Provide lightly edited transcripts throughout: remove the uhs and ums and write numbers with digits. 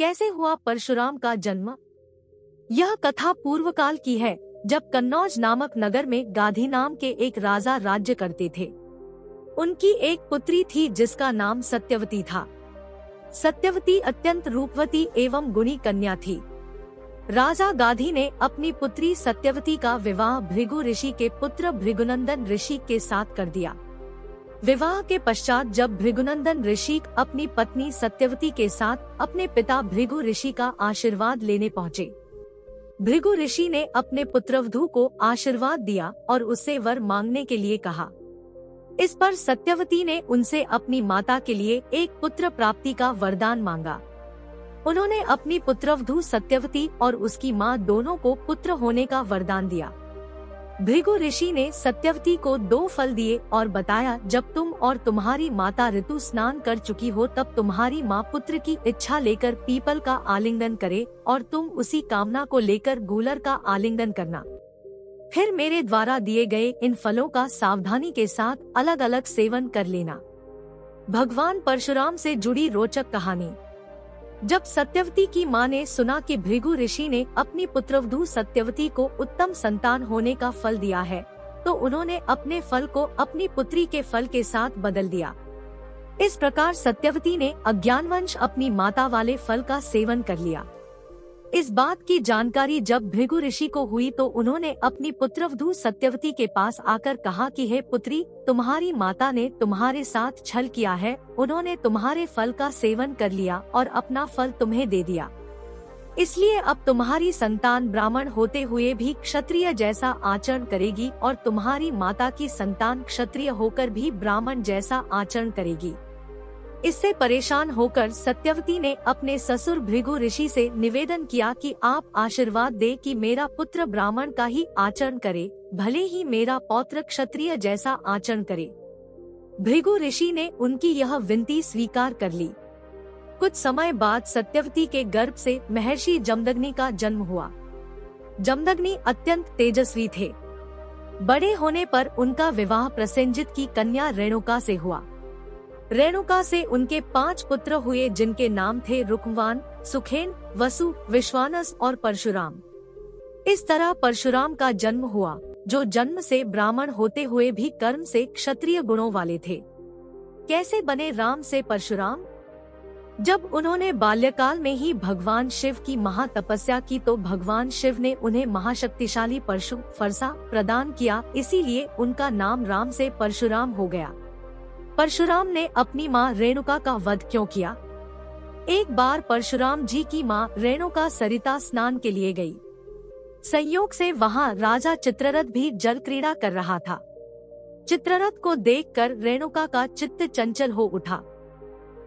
कैसे हुआ परशुराम का जन्म? यह कथा पूर्व काल की है, जब कन्नौज नामक नगर में गाधी नाम के एक राजा राज्य करते थे। उनकी एक पुत्री थी जिसका नाम सत्यवती था। सत्यवती अत्यंत रूपवती एवं गुणी कन्या थी। राजा गाधी ने अपनी पुत्री सत्यवती का विवाह भृगु ऋषि के पुत्र भृगुनंदन ऋषि के साथ कर दिया। विवाह के पश्चात जब भृगुनंदन ऋषि अपनी पत्नी सत्यवती के साथ अपने पिता भृगु ऋषि का आशीर्वाद लेने पहुँचे, भृगु ऋषि ने अपने पुत्रवधू को आशीर्वाद दिया और उससे वर मांगने के लिए कहा। इस पर सत्यवती ने उनसे अपनी माता के लिए एक पुत्र प्राप्ति का वरदान मांगा। उन्होंने अपनी पुत्रवधू सत्यवती और उसकी मां दोनों को पुत्र होने का वरदान दिया। भृगु ऋषि ने सत्यवती को 2 फल दिए और बताया, जब तुम और तुम्हारी माता ऋतु स्नान कर चुकी हो तब तुम्हारी मां पुत्र की इच्छा लेकर पीपल का आलिंगन करे और तुम उसी कामना को लेकर गूलर का आलिंगन करना। फिर मेरे द्वारा दिए गए इन फलों का सावधानी के साथ अलग अलग सेवन कर लेना। भगवान परशुराम से जुड़ी रोचक कहानी। जब सत्यवती की मां ने सुना कि भृगु ऋषि ने अपनी पुत्रवधू सत्यवती को उत्तम संतान होने का फल दिया है, तो उन्होंने अपने फल को अपनी पुत्री के फल के साथ बदल दिया। इस प्रकार सत्यवती ने अज्ञानवश अपनी माता वाले फल का सेवन कर लिया। इस बात की जानकारी जब भृगु ऋषि को हुई तो उन्होंने अपनी पुत्रवधू सत्यवती के पास आकर कहा कि हे पुत्री, तुम्हारी माता ने तुम्हारे साथ छल किया है। उन्होंने तुम्हारे फल का सेवन कर लिया और अपना फल तुम्हें दे दिया। इसलिए अब तुम्हारी संतान ब्राह्मण होते हुए भी क्षत्रिय जैसा आचरण करेगी और तुम्हारी माता की संतान क्षत्रिय होकर भी ब्राह्मण जैसा आचरण करेगी। इससे परेशान होकर सत्यवती ने अपने ससुर भृगु ऋषि से निवेदन किया कि आप आशीर्वाद दे कि मेरा पुत्र ब्राह्मण का ही आचरण करे, भले ही मेरा पौत्र क्षत्रिय जैसा आचरण करे। भृगु ऋषि ने उनकी यह विनती स्वीकार कर ली। कुछ समय बाद सत्यवती के गर्भ से महर्षि जमदग्नि का जन्म हुआ। जमदग्नि अत्यंत तेजस्वी थे। बड़े होने पर उनका विवाह प्रसेनजित की कन्या रेणुका से हुआ। रेणुका से उनके 5 पुत्र हुए, जिनके नाम थे रुक्मवान, सुखेन, वसु, विश्वानस और परशुराम। इस तरह परशुराम का जन्म हुआ, जो जन्म से ब्राह्मण होते हुए भी कर्म से क्षत्रिय गुणों वाले थे। कैसे बने राम से परशुराम? जब उन्होंने बाल्यकाल में ही भगवान शिव की महातपस्या की तो भगवान शिव ने उन्हें महाशक्तिशाली परशु फरसा प्रदान किया, इसीलिए उनका नाम राम से परशुराम हो गया। परशुराम ने अपनी मां रेणुका का वध क्यों किया? एक बार परशुराम जी की मां रेणुका सरिता स्नान के लिए गई। संयोग से वहां राजा चित्ररथ भी जल क्रीड़ा कर रहा था। चित्ररथ को देखकर रेणुका का चित्त चंचल हो उठा।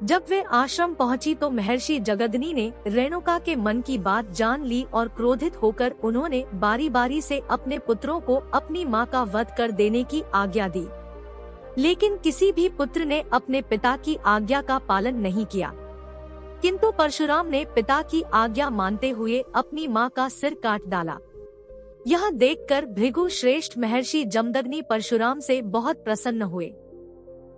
जब वे आश्रम पहुंची तो महर्षि जगदनी ने रेणुका के मन की बात जान ली और क्रोधित होकर उन्होंने बारी बारी से अपने पुत्रों को अपनी मां का वध कर देने की आज्ञा दी। लेकिन किसी भी पुत्र ने अपने पिता की आज्ञा का पालन नहीं किया। किंतु परशुराम ने पिता की आज्ञा मानते हुए अपनी मां का सिर काट डाला। यह देखकर भृगु श्रेष्ठ महर्षि जमदग्नि परशुराम से बहुत प्रसन्न हुए,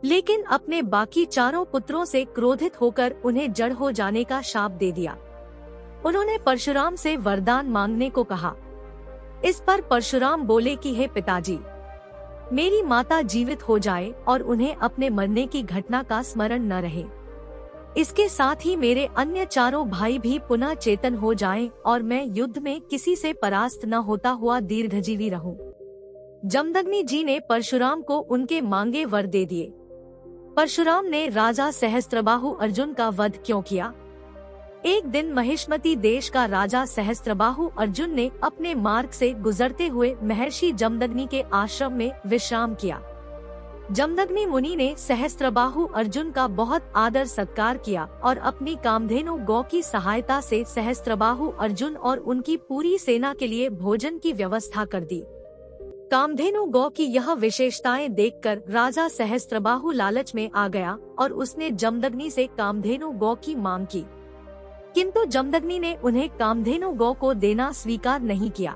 लेकिन अपने बाकी 4 पुत्रों से क्रोधित होकर उन्हें जड़ हो जाने का शाप दे दिया। उन्होंने परशुराम से वरदान मांगने को कहा। इस पर परशुराम बोले कि हे पिताजी, मेरी माता जीवित हो जाए और उन्हें अपने मरने की घटना का स्मरण न रहे। इसके साथ ही मेरे अन्य 4 भाई भी पुनः चेतन हो जाएं और मैं युद्ध में किसी से परास्त न होता हुआ दीर्घजीवी रहूं। जमदग्नि जी ने परशुराम को उनके मांगे वर दे दिए। परशुराम ने राजा सहस्त्रबाहु अर्जुन का वध क्यों किया? एक दिन महिष्मती देश का राजा सहस्त्रबाहु अर्जुन ने अपने मार्ग से गुजरते हुए महर्षि जमदग्नि के आश्रम में विश्राम किया। जमदग्नि मुनि ने सहस्त्रबाहु अर्जुन का बहुत आदर सत्कार किया और अपनी कामधेनु गौ की सहायता से सहस्त्रबाहु अर्जुन और उनकी पूरी सेना के लिए भोजन की व्यवस्था कर दी। कामधेनु गौ की यह विशेषताएं देखकर राजा सहस्त्रबाहु लालच में आ गया और उसने जमदग्नि से कामधेनु गौ की मांग की, किंतु जमदग्नि ने उन्हें कामधेनु गौ को देना स्वीकार नहीं किया।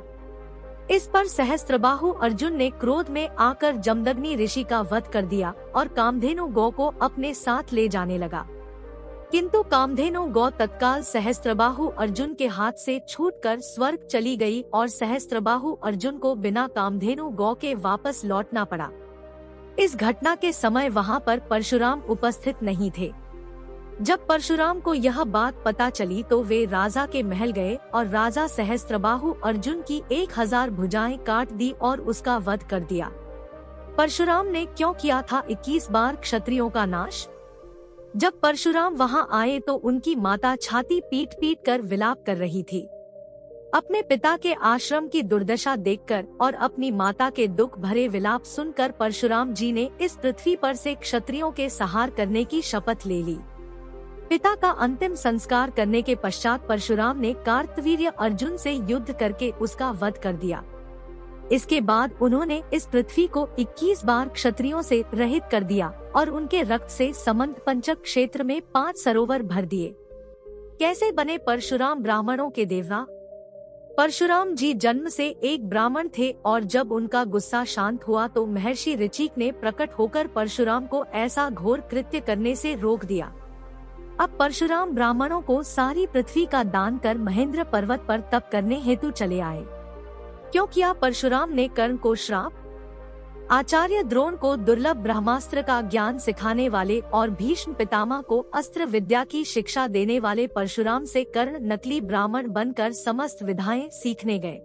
इस पर सहस्त्रबाहु अर्जुन ने क्रोध में आकर जमदग्नि ऋषि का वध कर दिया और कामधेनु गौ को अपने साथ ले जाने लगा। किंतु कामधेनु गौ तत्काल सहस्त्रबाहु अर्जुन के हाथ से छूटकर स्वर्ग चली गई और सहस्त्रबाहु अर्जुन को बिना कामधेनु गौ के वापस लौटना पड़ा। इस घटना के समय वहां पर परशुराम उपस्थित नहीं थे। जब परशुराम को यह बात पता चली तो वे राजा के महल गए और राजा सहस्त्रबाहु अर्जुन की 1000 भुजाएं काट दी और उसका वध कर दिया। परशुराम ने क्यों किया था 21 बार क्षत्रियों का नाश? जब परशुराम वहां आए तो उनकी माता छाती पीट पीट कर विलाप कर रही थी। अपने पिता के आश्रम की दुर्दशा देखकर और अपनी माता के दुख भरे विलाप सुनकर परशुराम जी ने इस पृथ्वी पर से क्षत्रियों के सहार करने की शपथ ले ली। पिता का अंतिम संस्कार करने के पश्चात परशुराम ने कार्तवीर्य अर्जुन से युद्ध करके उसका वध कर दिया। इसके बाद उन्होंने इस पृथ्वी को 21 बार क्षत्रियों से रहित कर दिया और उनके रक्त से समंत पंचक क्षेत्र में 5 सरोवर भर दिए। कैसे बने परशुराम ब्राह्मणों के देवता? परशुराम जी जन्म से एक ब्राह्मण थे और जब उनका गुस्सा शांत हुआ तो महर्षि ऋचिक ने प्रकट होकर परशुराम को ऐसा घोर कृत्य करने से रोक दिया। अब परशुराम ब्राह्मणों को सारी पृथ्वी का दान कर महेंद्र पर्वत पर तप करने हेतु चले आए। क्यों किया परशुराम ने कर्ण को श्राप? आचार्य द्रोण को दुर्लभ ब्रह्मास्त्र का ज्ञान सिखाने वाले और भीष्म पितामह को अस्त्र विद्या की शिक्षा देने वाले परशुराम से कर्ण नकली ब्राह्मण बनकर समस्त विधाएं सीखने गए।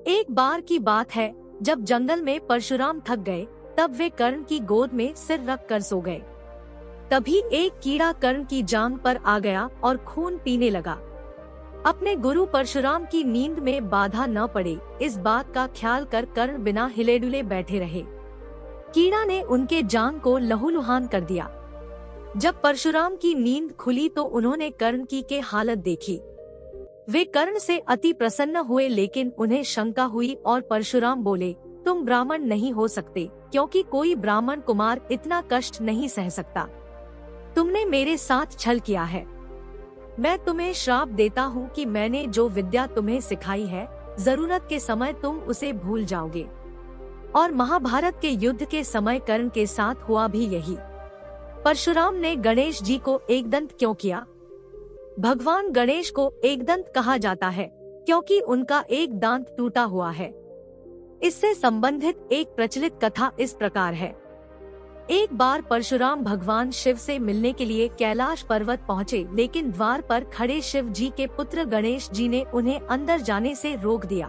एक बार की बात है, जब जंगल में परशुराम थक गए तब वे कर्ण की गोद में सिर रख कर सो गए। तभी एक कीड़ा कर्ण की जांघ पर आ गया और खून पीने लगा। अपने गुरु परशुराम की नींद में बाधा न पड़े, इस बात का ख्याल कर कर्ण बिना हिले डुले बैठे रहे। कीड़ा ने उनके जांघ को लहूलुहान कर दिया। जब परशुराम की नींद खुली तो उन्होंने कर्ण की हालत देखी। वे कर्ण से अति प्रसन्न हुए, लेकिन उन्हें शंका हुई और परशुराम बोले, तुम ब्राह्मण नहीं हो सकते, क्योंकि कोई ब्राह्मण कुमार इतना कष्ट नहीं सह सकता। तुमने मेरे साथ छल किया है। मैं तुम्हें श्राप देता हूँ कि मैंने जो विद्या तुम्हें सिखाई है, जरूरत के समय तुम उसे भूल जाओगे। और महाभारत के युद्ध के समय कर्ण के साथ हुआ भी यही। परशुराम ने गणेश जी को एकदंत क्यों किया? भगवान गणेश को एकदंत कहा जाता है क्योंकि उनका एक दांत टूटा हुआ है। इससे संबंधित एक प्रचलित कथा इस प्रकार है। एक बार परशुराम भगवान शिव से मिलने के लिए कैलाश पर्वत पहुँचे, लेकिन द्वार पर खड़े शिव जी के पुत्र गणेश जी ने उन्हें अंदर जाने से रोक दिया।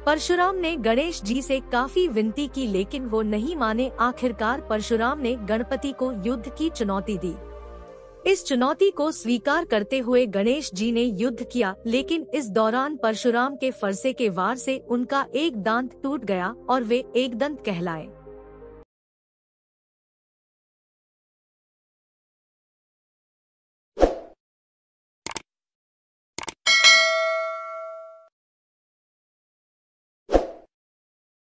परशुराम ने गणेश जी से काफी विनती की, लेकिन वो नहीं माने। आखिरकार परशुराम ने गणपति को युद्ध की चुनौती दी। इस चुनौती को स्वीकार करते हुए गणेश जी ने युद्ध किया, लेकिन इस दौरान परशुराम के फरसे के वार से उनका एक दांत टूट गया और वे एकदंत कहलाए।